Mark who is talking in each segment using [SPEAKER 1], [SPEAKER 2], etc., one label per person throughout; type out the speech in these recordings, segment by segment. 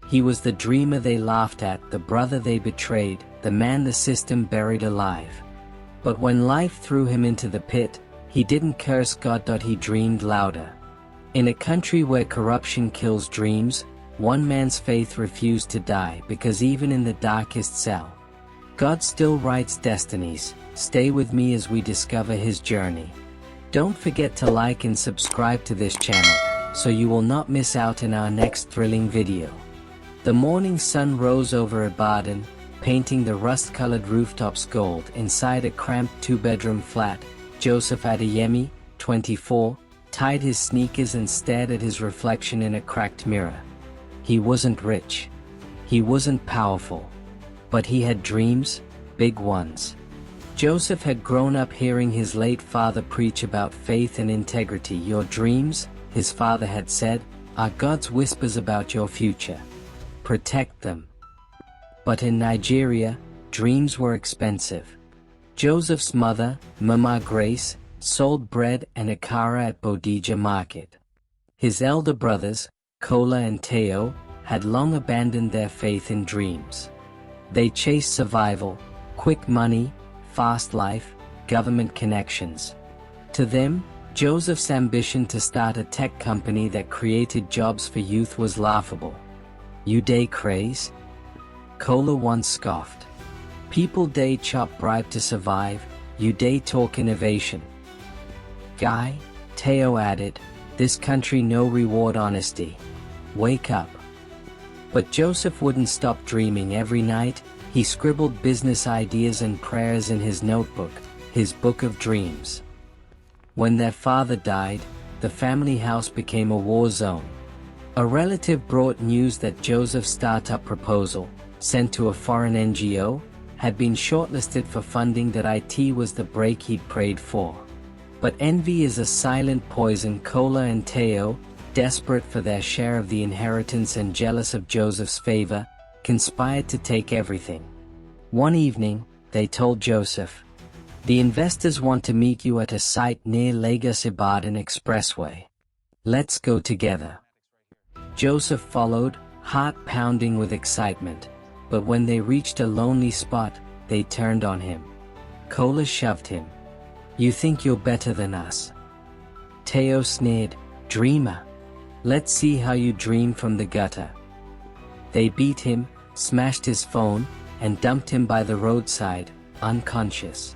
[SPEAKER 1] He was the dreamer they laughed at, the brother they betrayed, the man the system buried alive. But when life threw him into the pit, he didn't curse God. He dreamed louder. In a country where corruption kills dreams, one man's faith refused to die, because even in the darkest cell, God still writes destinies. Stay with me as we discover his journey. Don't forget to like and subscribe to this channel, so you will not miss out in our next thrilling video. The morning sun rose over Ibadan, painting the rust-colored rooftops gold. Inside a cramped two-bedroom flat, Joseph Adeyemi, 24, tied his sneakers and stared at his reflection in a cracked mirror. He wasn't rich. He wasn't powerful. But he had dreams, big ones. Joseph had grown up hearing his late father preach about faith and integrity. Your dreams, his father had said, are God's whispers about your future. Protect them. But in Nigeria, dreams were expensive. Joseph's mother, Mama Grace, sold bread and akara at Bodija Market. His elder brothers, Kola and Teo, had long abandoned their faith in dreams. They chased survival, quick money, fast life, government connections. To them, Joseph's ambition to start a tech company that created jobs for youth was laughable. You day craze? Kola once scoffed. People day chop bribe to survive, you day talk innovation. Guy, Teo added, this country no reward honesty. Wake up. But Joseph wouldn't stop dreaming. Every night, he scribbled business ideas and prayers in his notebook, his book of dreams. When their father died, the family house became a war zone. A relative brought news that Joseph's startup proposal, sent to a foreign NGO, had been shortlisted for funding. That IT was the break he'd prayed for. But envy is a silent poison. Kola and Teo, desperate for their share of the inheritance and jealous of Joseph's favor, conspired to take everything. One evening, they told Joseph, the investors want to meet you at a site near Lagos-Ibadan Expressway. Let's go together. Joseph followed, heart pounding with excitement, but when they reached a lonely spot, they turned on him. Kola shoved him. You think you're better than us? Teo sneered, dreamer. Let's see how you dream from the gutter. They beat him, smashed his phone, and dumped him by the roadside, unconscious.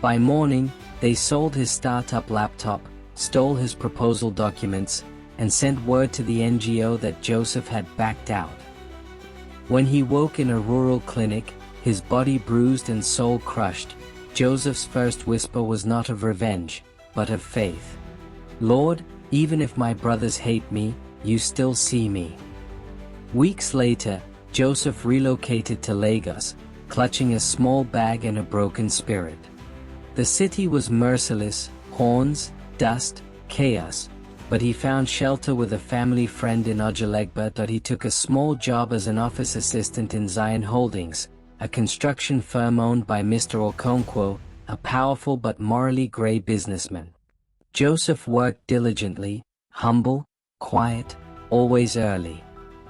[SPEAKER 1] By morning, they sold his startup laptop, stole his proposal documents, and sent word to the NGO that Joseph had backed out. When he woke in a rural clinic, his body bruised and soul crushed, Joseph's first whisper was not of revenge, but of faith. Lord, even if my brothers hate me, you still see me. Weeks later, Joseph relocated to Lagos, clutching a small bag and a broken spirit. The city was merciless, horns, dust, chaos, but he found shelter with a family friend in Ojalegba. He took a small job as an office assistant in Zion Holdings, a construction firm owned by Mr. Okonkwo, a powerful but morally gray businessman. Joseph worked diligently, humble, quiet, always early.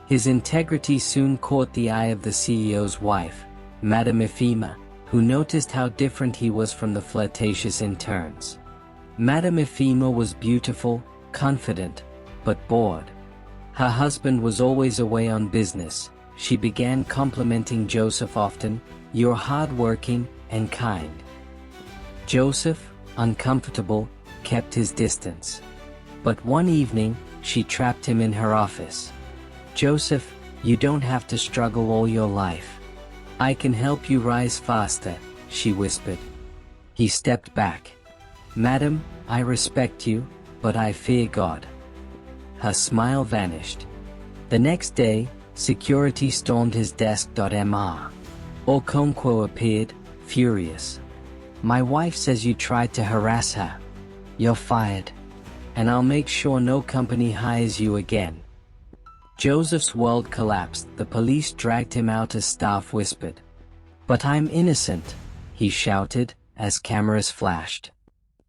[SPEAKER 1] His integrity soon caught the eye of the CEO's wife, Madam Ifema, who noticed how different he was from the flirtatious interns. Madam Ifema was beautiful, confident, but bored. Her husband was always away on business. She began complimenting Joseph often, "You're hardworking and kind." Joseph, uncomfortable, kept his distance. But one evening, she trapped him in her office. "Joseph, you don't have to struggle all your life. I can help you rise faster," she whispered. He stepped back. "Madam, I respect you, but I fear God." Her smile vanished. The next day, security stormed his desk. Mr. Okonkwo appeared, furious. "My wife says you tried to harass her. You're fired. And I'll make sure no company hires you again." Joseph's world collapsed. The police dragged him out as staff whispered. "But I'm innocent," he shouted, as cameras flashed.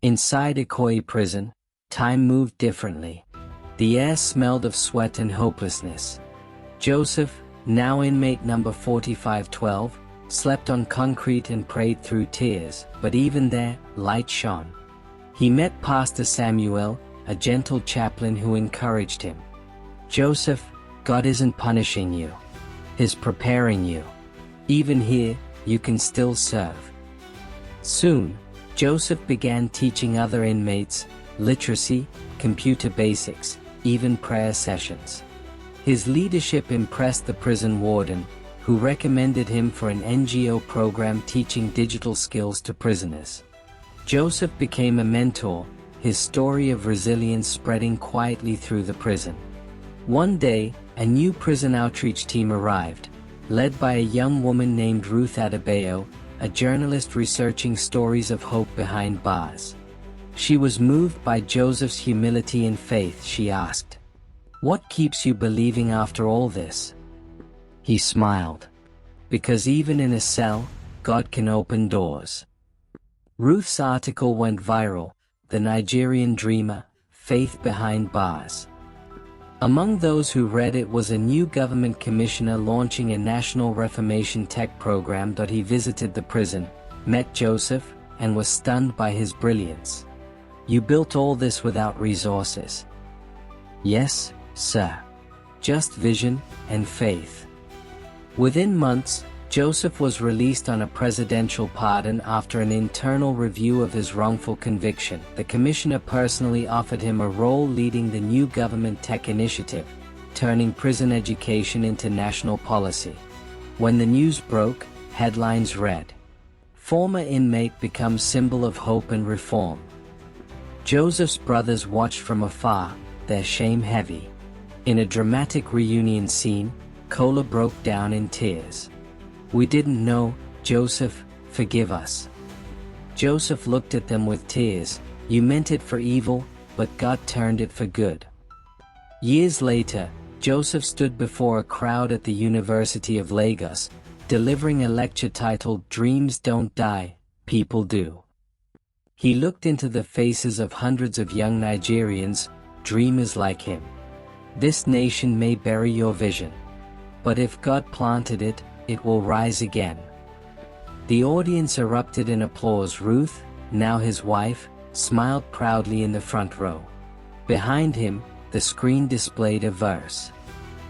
[SPEAKER 1] Inside Ikoyi prison, time moved differently. The air smelled of sweat and hopelessness. Joseph, now inmate number 4512, slept on concrete and prayed through tears, but even there, light shone. He met Pastor Samuel, a gentle chaplain who encouraged him. Joseph, God isn't punishing you. He's preparing you. Even here, you can still serve. Soon, Joseph began teaching other inmates literacy, computer basics, even prayer sessions. His leadership impressed the prison warden, who recommended him for an NGO program teaching digital skills to prisoners. Joseph became a mentor, his story of resilience spreading quietly through the prison. One day, a new prison outreach team arrived, led by a young woman named Ruth Adebayo, a journalist researching stories of hope behind bars. She was moved by Joseph's humility and faith. She asked, "What keeps you believing after all this?" He smiled. "Because even in a cell, God can open doors." Ruth's article went viral, "The Nigerian Dreamer, Faith Behind Bars." Among those who read it was a new government commissioner launching a national Reformation tech program. He visited the prison, met Joseph, and was stunned by his brilliance. "You built all this without resources?" "Yes, sir. Just vision and faith." Within months, Joseph was released on a presidential pardon after an internal review of his wrongful conviction. The commissioner personally offered him a role leading the new government tech initiative, turning prison education into national policy. When the news broke, headlines read, "Former inmate becomes symbol of hope and reform." Joseph's brothers watched from afar, their shame heavy. In a dramatic reunion scene, Kola broke down in tears. "We didn't know, Joseph, forgive us." Joseph looked at them with tears. "You meant it for evil, but God turned it for good." Years later, Joseph stood before a crowd at the University of Lagos, delivering a lecture titled "Dreams Don't Die, People Do." He looked into the faces of hundreds of young Nigerians, dreamers like him. "This nation may bury your vision, but if God planted it, it will rise again." The audience erupted in applause. Ruth, now his wife, smiled proudly in the front row. Behind him, the screen displayed a verse.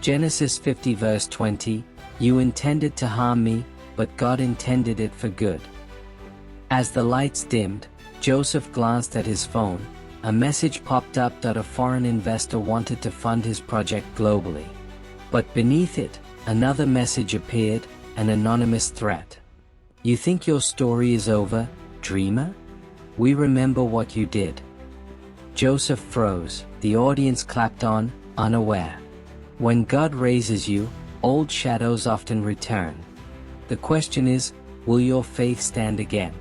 [SPEAKER 1] Genesis 50 verse 20, "You intended to harm me, but God intended it for good." As the lights dimmed, Joseph glanced at his phone. A message popped up that a foreign investor wanted to fund his project globally. But beneath it, another message appeared, an anonymous threat. "You think your story is over, dreamer? We remember what you did." Joseph froze. The audience clapped on, unaware. When God raises you, old shadows often return. The question is, will your faith stand again?